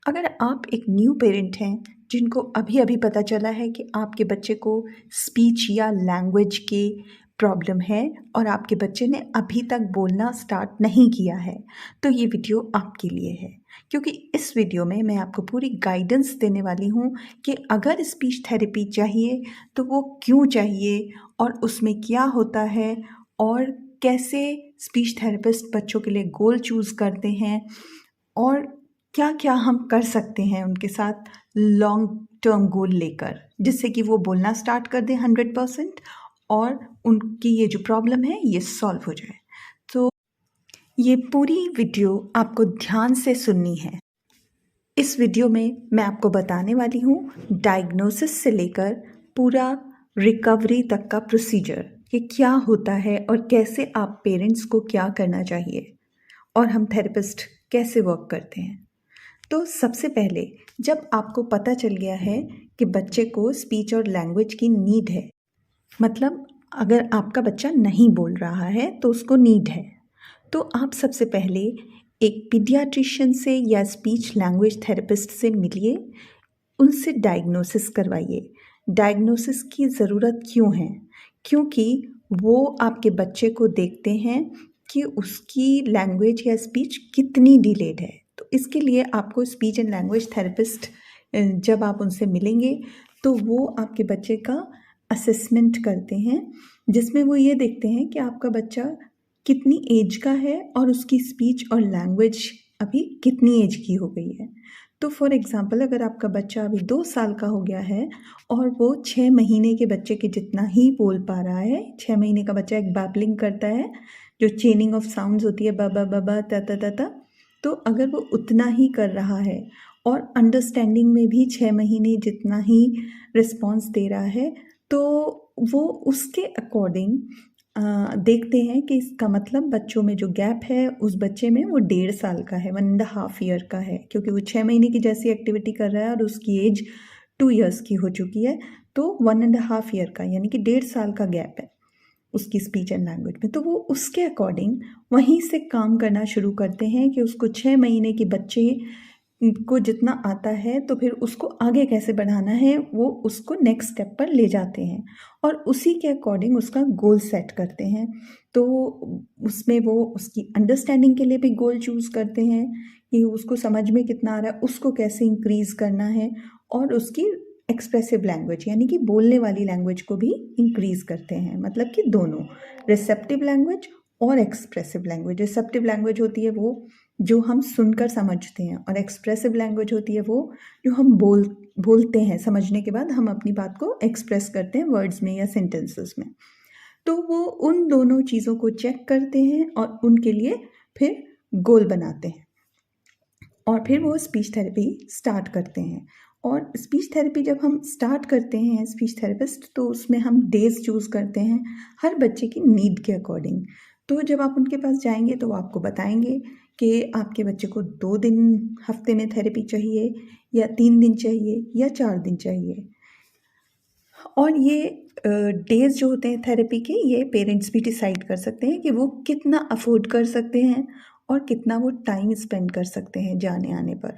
अगर आप एक न्यू पेरेंट हैं जिनको अभी अभी पता चला है कि आपके बच्चे को स्पीच या लैंग्वेज की प्रॉब्लम है और आपके बच्चे ने अभी तक बोलना स्टार्ट नहीं किया है, तो ये वीडियो आपके लिए है। क्योंकि इस वीडियो में मैं आपको पूरी गाइडेंस देने वाली हूँ कि अगर स्पीच थेरेपी चाहिए तो वो क्यों चाहिए और उसमें क्या होता है और कैसे स्पीच थेरेपिस्ट बच्चों के लिए गोल चूज़ करते हैं और क्या क्या हम कर सकते हैं उनके साथ लॉन्ग टर्म गोल लेकर, जिससे कि वो बोलना स्टार्ट कर दें 100% और उनकी ये जो प्रॉब्लम है ये सॉल्व हो जाए। तो ये पूरी वीडियो आपको ध्यान से सुननी है। इस वीडियो में मैं आपको बताने वाली हूँ डायग्नोसिस से लेकर पूरा रिकवरी तक का प्रोसीजर, कि क्या होता है और कैसे आप पेरेंट्स को क्या करना चाहिए और हम थेरेपिस्ट कैसे वर्क करते हैं। तो सबसे पहले, जब आपको पता चल गया है कि बच्चे को स्पीच और लैंग्वेज की नीड है, मतलब अगर आपका बच्चा नहीं बोल रहा है तो उसको नीड है, तो आप सबसे पहले एक पीडियाट्रिशियन से या स्पीच लैंग्वेज थेरेपिस्ट से मिलिए, उनसे डायग्नोसिस करवाइए। डायग्नोसिस की ज़रूरत क्यों है? क्योंकि वो आपके बच्चे को देखते हैं कि उसकी लैंग्वेज या स्पीच कितनी डिलेड है। तो इसके लिए आपको स्पीच एंड लैंग्वेज थेरेपिस्ट जब आप उनसे मिलेंगे तो वो आपके बच्चे का असेसमेंट करते हैं, जिसमें वो ये देखते हैं कि आपका बच्चा कितनी एज का है और उसकी स्पीच और लैंग्वेज अभी कितनी एज की हो गई है। तो फॉर एग्ज़ाम्पल, अगर आपका बच्चा अभी 2 साल का हो गया है और वो 6 महीने के बच्चे के जितना ही बोल पा रहा है, 6 महीने का बच्चा एक बैबलिंग करता है, जो चेनिंग ऑफ साउंड्स होती है, ब ब ब ब त त त त, तो अगर वो उतना ही कर रहा है और अंडरस्टैंडिंग में भी 6 महीने जितना ही रिस्पॉन्स दे रहा है, तो वो उसके अकॉर्डिंग देखते हैं कि इसका मतलब बच्चों में जो गैप है उस बच्चे में वो 1.5 साल का है, 1.5 ईयर का है, क्योंकि वो 6 महीने की जैसी एक्टिविटी कर रहा है और उसकी एज 2 इयर्स की हो चुकी है, तो 1.5 ईयर का यानी कि 1.5 साल का गैप है उसकी स्पीच एंड लैंग्वेज में। तो वो उसके अकॉर्डिंग वहीं से काम करना शुरू करते हैं कि उसको 6 महीने के बच्चे को जितना आता है तो फिर उसको आगे कैसे बढ़ाना है, वो उसको नेक्स्ट स्टेप पर ले जाते हैं और उसी के अकॉर्डिंग उसका गोल सेट करते हैं। तो उसमें वो उसकी अंडरस्टैंडिंग के लिए भी गोल चूज़ करते हैं कि उसको समझ में कितना आ रहा है, उसको कैसे इंक्रीज़ करना है, और उसकी एक्सप्रेसिव लैंग्वेज यानी कि बोलने वाली लैंग्वेज को भी इंक्रीज़ करते हैं। मतलब कि दोनों, रिसेप्टिव लैंग्वेज और एक्सप्रेसिव लैंग्वेज। रिसेप्टिव लैंग्वेज होती है वो जो हम सुनकर समझते हैं, और एक्सप्रेसिव लैंग्वेज होती है वो जो हम बोलते हैं, समझने के बाद हम अपनी बात को एक्सप्रेस करते हैं वर्ड्स में या सेंटेंसेस में। तो वो उन दोनों चीज़ों को चेक करते हैं और उनके लिए फिर गोल बनाते हैं और फिर वो स्पीच थेरेपी स्टार्ट करते हैं। और स्पीच थेरेपी जब हम स्टार्ट करते हैं स्पीच थेरेपिस्ट, तो उसमें हम डेज़ चूज़ करते हैं हर बच्चे की नीड के अकॉर्डिंग। तो जब आप उनके पास जाएंगे तो वो आपको बताएंगे कि आपके बच्चे को 2 दिन हफ्ते में थेरेपी चाहिए या 3 दिन चाहिए या 4 दिन चाहिए। और ये डेज़ जो होते हैं थेरेपी के, ये पेरेंट्स भी डिसाइड कर सकते हैं कि वो कितना अफोर्ड कर सकते हैं और कितना वो टाइम स्पेंड कर सकते हैं जाने आने पर।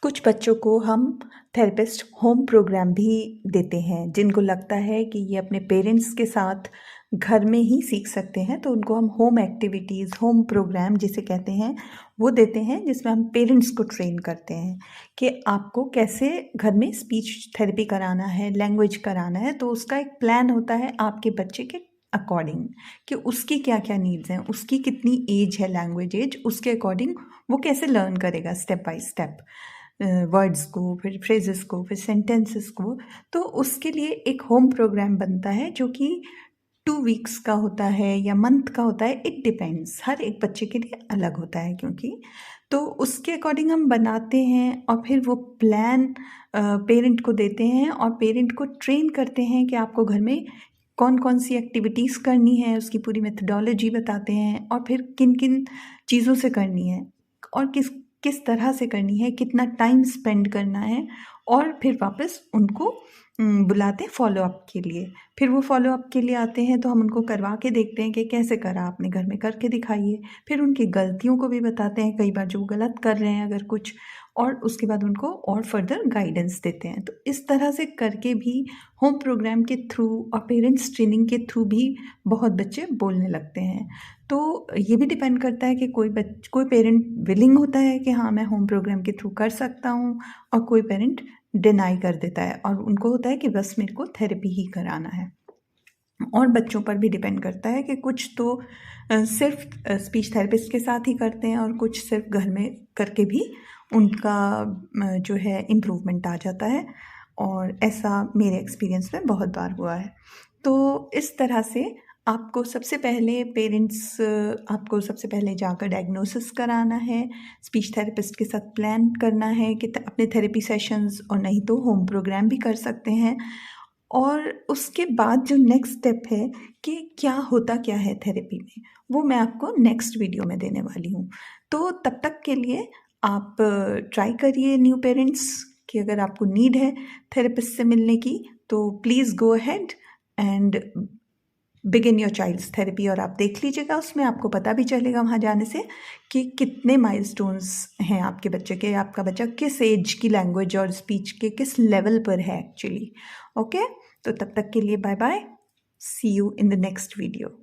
कुछ बच्चों को हम थेरेपिस्ट होम प्रोग्राम भी देते हैं, जिनको लगता है कि ये अपने पेरेंट्स के साथ घर में ही सीख सकते हैं, तो उनको हम होम एक्टिविटीज़, होम प्रोग्राम जिसे कहते हैं, वो देते हैं, जिसमें हम पेरेंट्स को ट्रेन करते हैं कि आपको कैसे घर में स्पीच थेरेपी कराना है, लैंग्वेज कराना है। तो उसका एक प्लान होता है आपके बच्चे के अकॉर्डिंग कि उसकी क्या क्या नीड्स हैं, उसकी कितनी एज है, लैंग्वेज एज, उसके अकॉर्डिंग वो कैसे लर्न करेगा स्टेप बाय स्टेप वर्ड्स को, फिर फ्रेजेस को, फिर सेंटेंसेस को। तो उसके लिए एक होम प्रोग्राम बनता है जो कि 2 वीक्स का होता है या मंथ का होता है, इट डिपेंड्स, हर एक बच्चे के लिए अलग होता है क्योंकि। तो उसके अकॉर्डिंग हम बनाते हैं और फिर वो प्लान पेरेंट को देते हैं और पेरेंट को ट्रेन करते हैं कि आपको घर में कौन कौन सी एक्टिविटीज़ करनी है, उसकी पूरी मेथडोलॉजी बताते हैं और फिर किन किन चीज़ों से करनी है और किस किस तरह से करनी है, कितना टाइम स्पेंड करना है, और फिर वापस उनको बुलाते हैं फॉलो अप के लिए। फिर वो फॉलो अप के लिए आते हैं तो हम उनको करवा के देखते हैं कि कैसे करा आपने, घर में करके दिखाइए। फिर उनकी गलतियों को भी बताते हैं, कई बार जो गलत कर रहे हैं अगर कुछ, और उसके बाद उनको और फर्दर गाइडेंस देते हैं। तो इस तरह से करके भी होम प्रोग्राम के थ्रू और पेरेंट्स ट्रेनिंग के थ्रू भी बहुत बच्चे बोलने लगते हैं। तो ये भी डिपेंड करता है कि कोई पेरेंट विलिंग होता है कि हाँ मैं होम प्रोग्राम के थ्रू कर सकता हूँ, और कोई पेरेंट डिनाई कर देता है और उनको होता है कि बस मेरे को थेरेपी ही कराना है। और बच्चों पर भी डिपेंड करता है कि कुछ तो सिर्फ स्पीच थेरेपिस्ट के साथ ही करते हैं, और कुछ सिर्फ घर में करके भी उनका जो है इम्प्रूवमेंट आ जाता है। और ऐसा मेरे एक्सपीरियंस में बहुत बार हुआ है। तो इस तरह से आपको सबसे पहले जाकर डायग्नोसिस कराना है, स्पीच थेरेपिस्ट के साथ प्लान करना है कि अपने थेरेपी सेशंस, और नहीं तो होम प्रोग्राम भी कर सकते हैं। और उसके बाद जो नेक्स्ट स्टेप है कि क्या होता क्या है थेरेपी में, वो मैं आपको नेक्स्ट वीडियो में देने वाली हूँ। तो तब तक के लिए आप ट्राई करिए न्यू पेरेंट्स कि अगर आपको नीड है थेरेपिस्ट से मिलने की, तो please go ahead and begin your child's therapy. और आप देख लीजिएगा, उसमें आपको पता भी चलेगा वहाँ जाने से कि कितने माइलस्टोन्स हैं आपके बच्चे के, आपका बच्चा किस एज की लैंग्वेज और स्पीच के किस लेवल पर है एक्चुअली। ओके, तो तब तक के लिए bye bye, see you in the next video.